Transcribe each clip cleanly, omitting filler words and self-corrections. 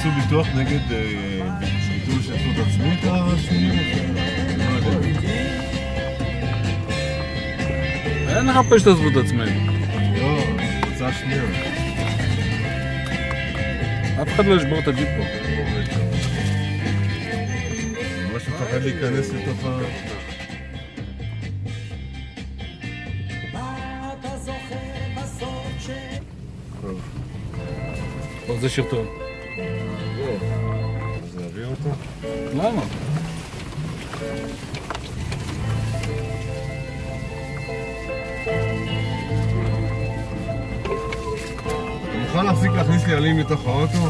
עשו ביטוח נגד ביטול השתתפות עצמית השניים או לא יודע. אין לך פה השתתפות עצמית. לא, קבוצה שנייה. אף אחד לא ישבור את הג'יפ פה. ממש מפחד להיכנס לתוך ה... פה זה שרטון. אז להביא אותו? למה? אתה מוכן להפסיק להכניס לי עלים מתוך האוטו?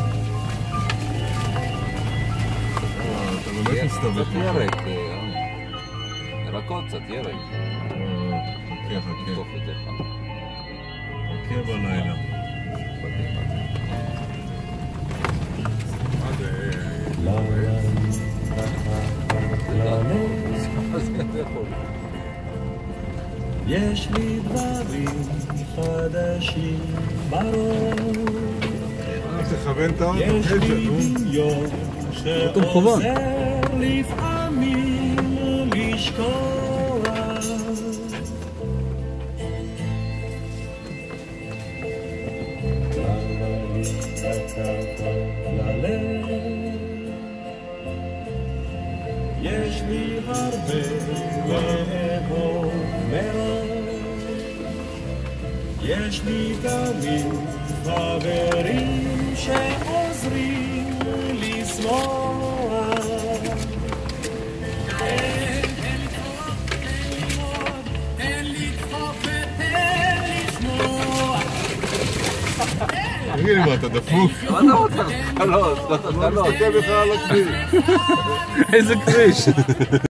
אתה באמת מסתובב. קצת ירק, ירקות קצת ירק. חכה. תוך את זה חם. חכה בלילה. יש לי דברים חדשים בראש, תכוון את האוטו, יש לי דמיון שעוזר לפעמים לשכוח. יש לי הרבה לאהוב מראש, יש לי תמיד חברים שעוזרים לשמוח. תן לדחוף ותן לשמוע. תגיד לי מה, אתה דפוק? מה אתה רוצה? לא, אתה בכלל על הכביש. איזה כביש.